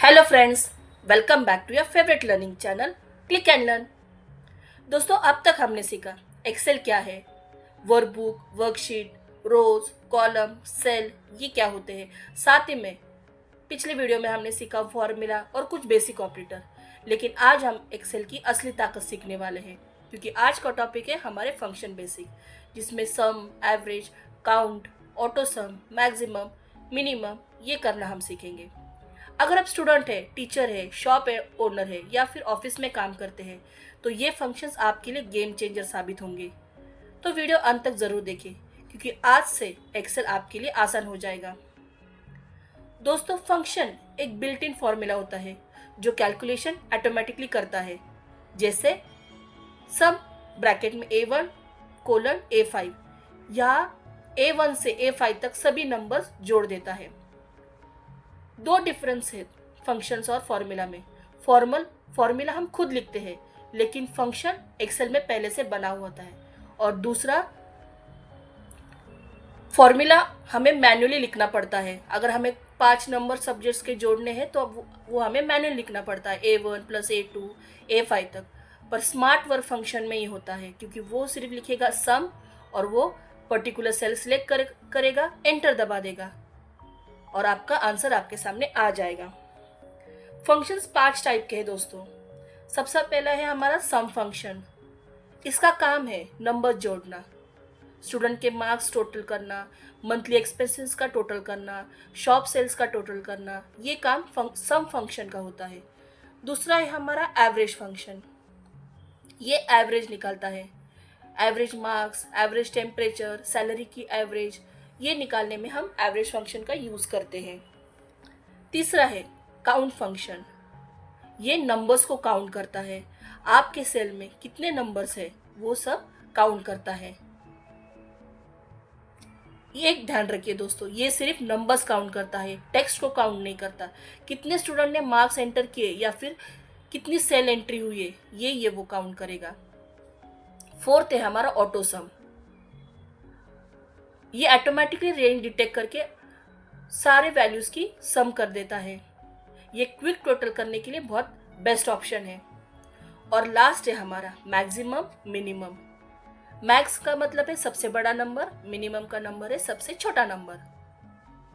Hello friends, welcome back to your favourite learning channel click and learn. दोस्तों, अब तक हमने सीखा एक्सेल क्या है, workbook, worksheet, rows, column, cell ये क्या होते हैं। साथ ही में पिछले वीडियो में हमने सीखा फॉर्मूला और कुछ बेसिक ऑपरेटर। लेकिन आज हम एक्सेल की असली ताकत सीखने वाले हैं, क्योंकि आज का टॉपिक है हमारे फंक्शन बेसिक, जिसमें sum, average, count, auto sum, maximum, minimum ये करना हम सीखेंगे। अगर आप स्टूडेंट है, टीचर है, शॉप ओनर है या फिर ऑफिस में काम करते हैं, तो ये फंक्शंस आपके लिए गेम चेंजर साबित होंगे। तो वीडियो अंत तक जरूर देखें, क्योंकि आज से एक्सेल आपके लिए आसान हो जाएगा। दोस्तों, फंक्शन एक बिल्ट इन फॉर्मूला होता है जो कैलकुलेशन ऑटोमेटिकली करता है, जैसे सम ब्रैकेट में A1 कोलन A5 या A1 से A5 तक सभी नंबर्स जोड़ देता है। दो डिफरेंस है फंक्शंस और फॉर्मूला में। फॉर्मूला हम खुद लिखते हैं, लेकिन फंक्शन एक्सेल में पहले से बना हुआ होता है। और दूसरा, फॉर्मूला हमें मैन्युअली लिखना पड़ता है। अगर हमें 5 नंबर सब्जेक्ट्स के जोड़ने हैं तो वो हमें मैन्युअली लिखना पड़ता है, A1 + A2 A5 तक। पर स्मार्ट वर्क फंक्शन में ये होता है, क्योंकि वो सिर्फ लिखेगा सम और वो पर्टिकुलर सेल सिलेक्ट करेगा, एंटर दबा देगा और आपका आंसर आपके सामने आ जाएगा। फंक्शंस 5 टाइप के हैं दोस्तों। सबसे पहला है हमारा सम फंक्शन। इसका काम है नंबर जोड़ना, स्टूडेंट के मार्क्स टोटल करना, मंथली एक्सपेंसेस का टोटल करना, शॉप सेल्स का टोटल करना। ये काम सम फंक्शन का होता है। दूसरा है हमारा एवरेज फंक्शन। ये एवरेज निकालता है, average marks, average temperature, salary की एवरेज, ये निकालने में हम एवरेज फंक्शन का यूज़ करते हैं। तीसरा है काउंट फंक्शन। ये नंबर्स को काउंट करता है, आपके सेल में कितने नंबर्स है वो सब काउंट करता है। ये एक ध्यान रखिए दोस्तों, ये सिर्फ नंबर्स काउंट करता है, टेक्स्ट को काउंट नहीं करता। कितने स्टूडेंट ने मार्क्स एंटर किए या फिर कितनी सेल एंट्री हुई है, ये वो काउंट करेगा। फोर्थ है हमारा ऑटो सम। ये ऑटोमेटिकली रेंज डिटेक्ट करके सारे वैल्यूज की सम कर देता है। ये क्विक टोटल करने के लिए बहुत बेस्ट ऑप्शन है। और लास्ट है हमारा मैक्सिमम मिनिमम। मैक्स का मतलब है सबसे बड़ा नंबर, मिनिमम का नंबर है सबसे छोटा नंबर।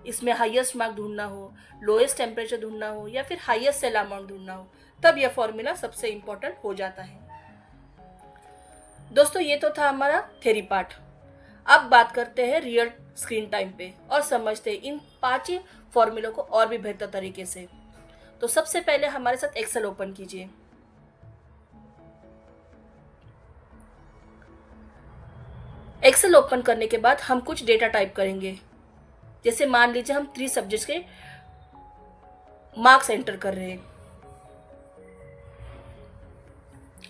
इसमें हाईएस्ट मार्क ढूंढना हो, लोएस्ट टेम्परेचर ढूंढना हो या फिर हाईएस्ट सेल अमाउंट ढूंढना हो, तब यह फॉर्मूला सबसे इंपॉर्टेंट हो जाता है। दोस्तों, ये तो था हमारा थ्योरी पार्ट। अब बात करते हैं रियल स्क्रीन टाइम पे और समझते हैं इन 5 ही फॉर्मूलों को और भी बेहतर तरीके से। तो सबसे पहले हमारे साथ एक्सेल ओपन कीजिए। एक्सेल ओपन करने के बाद हम कुछ डेटा टाइप करेंगे। जैसे मान लीजिए हम 3 सब्जेक्ट्स के मार्क्स एंटर कर रहे हैं।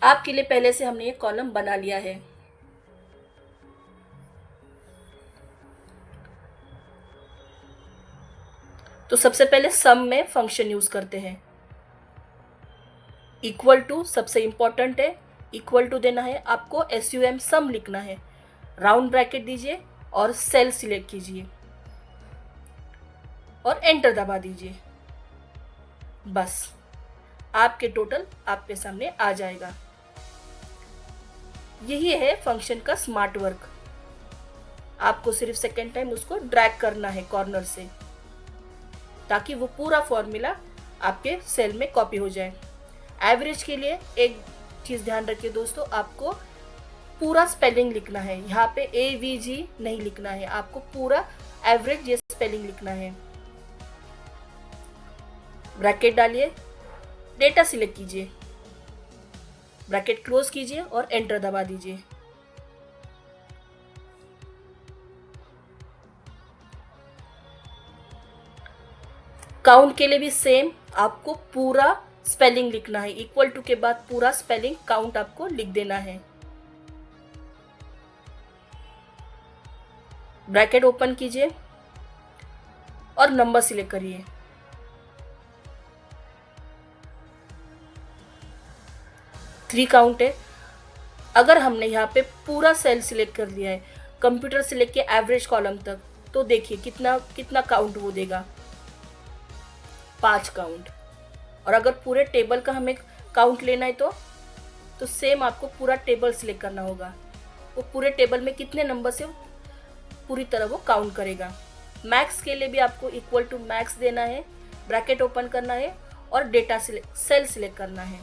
आपके लिए पहले से हमने ये कॉलम बना लिया है। तो सबसे पहले सम में फंक्शन यूज करते हैं। इक्वल टू सबसे इंपॉर्टेंट है, इक्वल टू देना है आपको, SUM सम लिखना है, राउंड ब्रैकेट दीजिए और सेल सिलेक्ट कीजिए और एंटर दबा दीजिए। बस आपके टोटल आपके सामने आ जाएगा। यही है फंक्शन का स्मार्ट वर्क। आपको सिर्फ सेकेंड टाइम उसको ड्रैग करना है कॉर्नर से, ताकि वो पूरा फॉर्मूला आपके सेल में कॉपी हो जाए। एवरेज के लिए एक चीज़ ध्यान रखिए दोस्तों, आपको पूरा स्पेलिंग लिखना है। यहाँ पे AVG नहीं लिखना है, आपको पूरा एवरेज ये स्पेलिंग लिखना है। ब्रैकेट डालिए, डेटा सिलेक्ट कीजिए, ब्रैकेट क्लोज कीजिए और एंटर दबा दीजिए। काउंट के लिए भी सेम, आपको पूरा स्पेलिंग लिखना है। इक्वल टू के बाद पूरा स्पेलिंग काउंट आपको लिख देना है। ब्रैकेट ओपन कीजिए और नंबर सिलेक्ट करिए। थ्री काउंट है। अगर हमने यहाँ पे पूरा सेल सिलेक्ट कर लिया है, कंप्यूटर से लेके एवरेज कॉलम तक, तो देखिए कितना कितना काउंट वो देगा, 5 काउंट। और अगर पूरे टेबल का हमें काउंट लेना है तो सेम आपको पूरा टेबल सिलेक्ट करना होगा। वो पूरे टेबल में कितने नंबर से पूरी तरह वो काउंट करेगा। मैक्स के लिए भी आपको इक्वल टू मैक्स देना है, ब्रैकेट ओपन करना है और डेटा सेल सिलेक्ट करना है।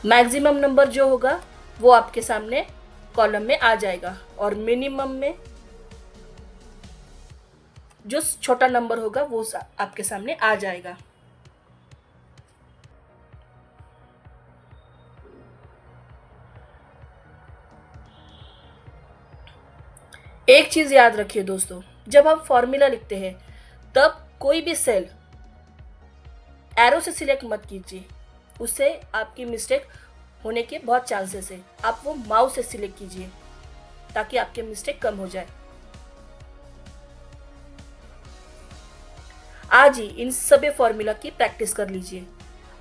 मैक्सिमम नंबर जो होगा वो आपके सामने कॉलम में आ जाएगा और मिनिमम में जो छोटा नंबर होगा वो आपके सामने आ जाएगा। एक चीज याद रखिए दोस्तों, जब हम फॉर्मूला लिखते हैं तब कोई भी सेल एरो से सिलेक्ट मत कीजिए, उससे आपकी मिस्टेक होने के बहुत चांसेस है। आप वो माउस से सिलेक्ट कीजिए ताकि आपके मिस्टेक कम हो जाए। आज ही इन सभी फॉर्मूला की प्रैक्टिस कर लीजिए।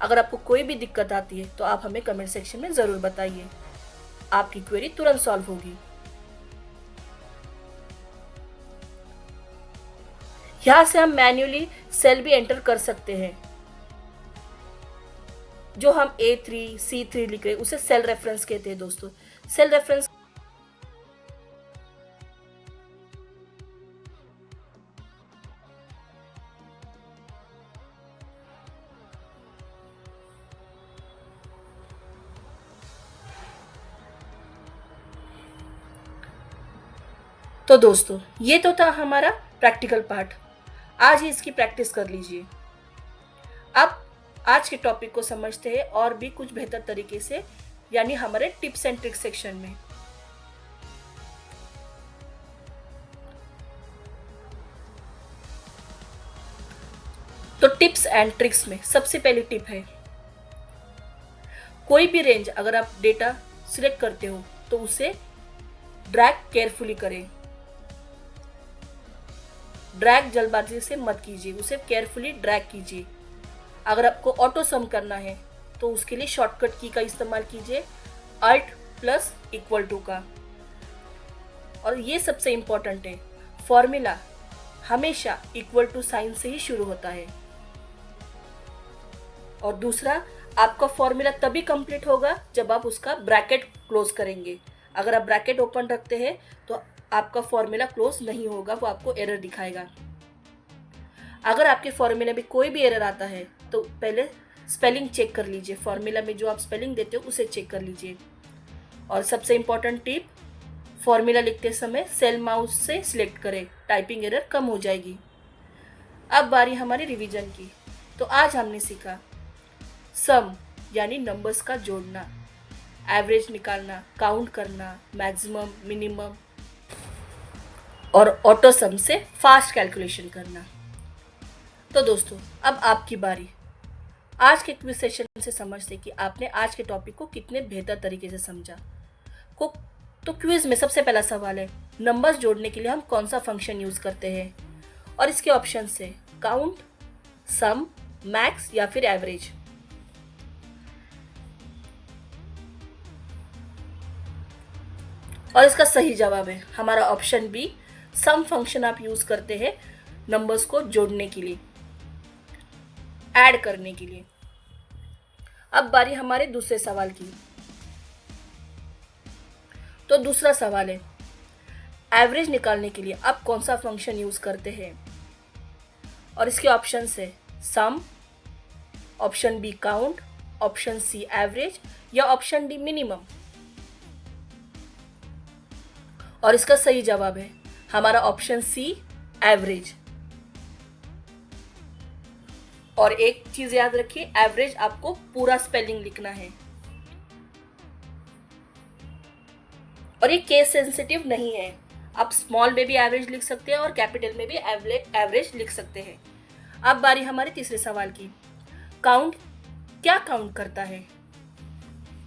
अगर आपको कोई भी दिक्कत आती है तो आप हमें कमेंट सेक्शन में ज़रूर बताइए, आपकी क्वेरी तुरंत सॉल्व होगी। यहाँ से हम मैन्युअली सेल भी एंटर कर सकते हैं। जो हम A3, C3 लिख रहे हैं उसे सेल रेफरेंस कहते हैं दोस्तों। सेल रेफरेंस तो दोस्तों ये तो था हमारा प्रैक्टिकल पार्ट। आज ही इसकी प्रैक्टिस कर लीजिए। अब आज के टॉपिक को समझते हैं और भी कुछ बेहतर तरीके से, यानी हमारे टिप्स एंड ट्रिक्स सेक्शन में। तो टिप्स एंड ट्रिक्स में सबसे पहली टिप है, कोई भी रेंज अगर आप डेटा सिलेक्ट करते हो तो उसे ड्रैग केयरफुली करें। ड्रैग जल्दबाजी से मत कीजिए, उसे केयरफुली ड्रैग कीजिए। अगर आपको ऑटो सम करना है तो उसके लिए शॉर्टकट की का इस्तेमाल कीजिए, अल्ट प्लस इक्वल टू का। और ये सबसे इम्पोर्टेंट है, फॉर्मूला हमेशा इक्वल टू साइन से ही शुरू होता है। और दूसरा, आपका फॉर्मूला तभी कंप्लीट होगा जब आप उसका ब्रैकेट क्लोज करेंगे। अगर आप ब्रैकेट ओपन रखते हैं तो आपका फॉर्मूला क्लोज नहीं होगा, वो आपको एरर दिखाएगा। अगर आपके फॉर्मूला में कोई भी एरर आता है तो पहले स्पेलिंग चेक कर लीजिए। फॉर्मूला में जो आप स्पेलिंग देते हो उसे चेक कर लीजिए। और सबसे इम्पोर्टेंट टिप, फॉर्मूला लिखते समय सेल माउस से सिलेक्ट करें, टाइपिंग एरर कम हो जाएगी। अब बारी हमारी रिवीजन की। तो आज हमने सीखा सम यानी नंबर्स का जोड़ना, एवरेज निकालना, काउंट करना, मैक्सिमम, मिनिमम और ऑटो सम से फास्ट कैलकुलेशन करना। तो दोस्तों अब आपकी बारी। आज के क्विज सेशन से समझते कि आपने आज के टॉपिक को कितने बेहतर तरीके से समझा। तो क्विज में सबसे पहला सवाल है, नंबर्स जोड़ने के लिए हम कौन सा फंक्शन यूज करते हैं? और इसके ऑप्शन है काउंट, सम, मैक्स या फिर एवरेज। और इसका सही जवाब है हमारा ऑप्शन बी, सम फंक्शन आप यूज करते हैं नंबर्स को जोड़ने के लिए, ऐड करने के लिए। अब बारी हमारे दूसरे सवाल की। तो दूसरा सवाल है, एवरेज निकालने के लिए आप कौन सा फंक्शन यूज करते हैं? और इसके ऑप्शन है sum, option B count, option C average या ऑप्शन डी मिनिमम। और इसका सही जवाब है हमारा ऑप्शन सी, एवरेज। और एक चीज याद रखिए, एवरेज आपको पूरा स्पेलिंग लिखना है और ये केस सेंसिटिव नहीं है। आप स्मॉल में भी एवरेज लिख सकते हैं और कैपिटल में भी एवरेज लिख सकते हैं। अब बारी हमारे तीसरे सवाल की। काउंट क्या काउंट करता है?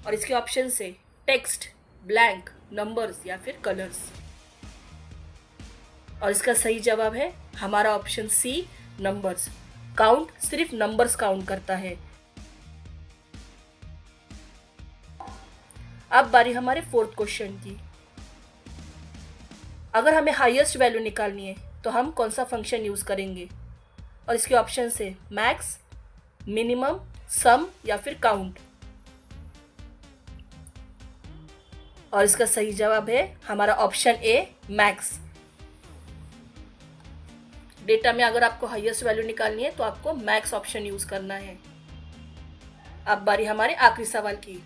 और इसके ऑप्शन से टेक्स्ट, ब्लैंक, नंबर्स या फिर कलर्स। और इसका सही जवाब है हमारा ऑप्शन सी, नंबर्स। काउंट सिर्फ नंबर्स काउंट करता है। अब बारी हमारे फोर्थ क्वेश्चन की। अगर हमें हाईएस्ट वैल्यू निकालनी है तो हम कौन सा फंक्शन यूज़ करेंगे, और इसके ऑप्शन है मैक्स, मिनिमम, सम या फिर काउंट। और इसका सही जवाब है हमारा ऑप्शन ए, मैक्स। डेटा में अगर आपको हाईएस्ट वैल्यू निकालनी है तो आपको मैक्स ऑप्शन यूज करना है। अब बारी हमारे आखिरी सवाल की।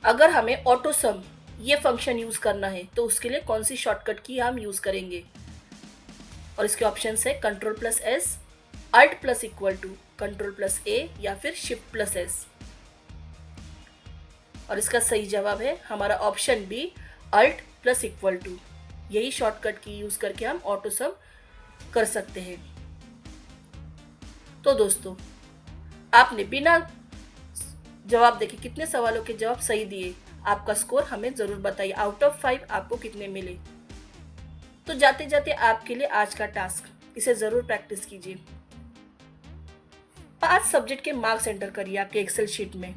अगर हमें ऑटो सम ये फंक्शन यूज करना है तो उसके लिए कौन सी शॉर्टकट की हम यूज करेंगे, और इसके ऑप्शन है control plus S, alt plus equal to, control plus A या फिर शिफ्ट प्लस एस। और इसका सही जवाब है हमारा option B, alt plus equal to. यही शॉर्टकट की यूज करके हम ऑटो सम कर सकते हैं। तो दोस्तों, आपने बिना जवाब देखे कितने सवालों के जवाब सही दिए, आपका स्कोर हमें जरूर बताइए। आउट ऑफ 5 आपको कितने मिले। तो जाते जाते आपके लिए आज का टास्क, इसे जरूर प्रैक्टिस कीजिए। 5 सब्जेक्ट के मार्क्स एंटर करिए आपके एक्सेल शीट में।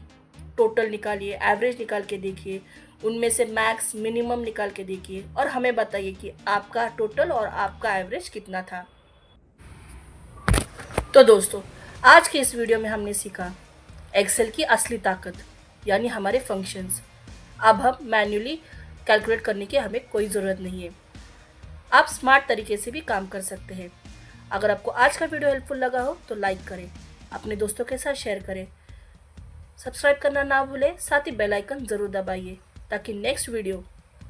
टोटल निकालिए, एवरेज निकाल के देखिए, उनमें से मैक्स मिनिमम निकाल के देखिए और हमें बताइए कि आपका टोटल और आपका एवरेज कितना था। तो दोस्तों, आज के इस वीडियो में हमने सीखा एक्सेल की असली ताकत, यानी हमारे फंक्शंस। अब हम मैन्युअली कैलकुलेट करने की हमें कोई ज़रूरत नहीं है। आप स्मार्ट तरीके से भी काम कर सकते हैं। अगर आपको आज का वीडियो हेल्पफुल लगा हो तो लाइक करें, अपने दोस्तों के साथ शेयर करें, सब्सक्राइब करना ना भूलें, साथ ही बेल आइकन ज़रूर दबाइए ताकि नेक्स्ट वीडियो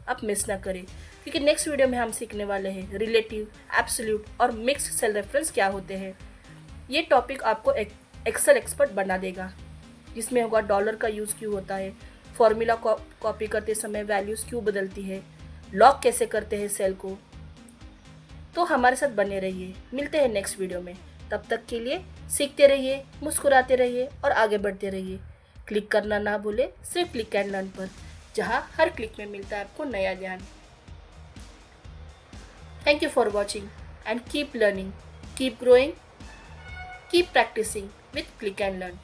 आप मिस ना करें। क्योंकि नेक्स्ट वीडियो में हम सीखने वाले हैं रिलेटिव, एब्सोल्यूट और मिक्स्ड सेल रेफरेंस क्या होते हैं। ये टॉपिक आपको एक्सेल एक्सपर्ट बना देगा, जिसमें होगा डॉलर का यूज़ क्यों होता है, फॉर्मूला कॉपी करते समय वैल्यूज़ क्यों बदलती है, लॉक कैसे करते हैं सेल को। तो हमारे साथ बने रहिए। मिलते हैं नेक्स्ट वीडियो में। तब तक के लिए सीखते रहिए, मुस्कुराते रहिए और आगे बढ़ते रहिए। क्लिक करना ना भूले सिर्फ क्लिक एंड लर्न पर, जहां हर क्लिक में मिलता है आपको नया ज्ञान। Thank you for watching and keep learning, keep growing, keep practising with click and learn.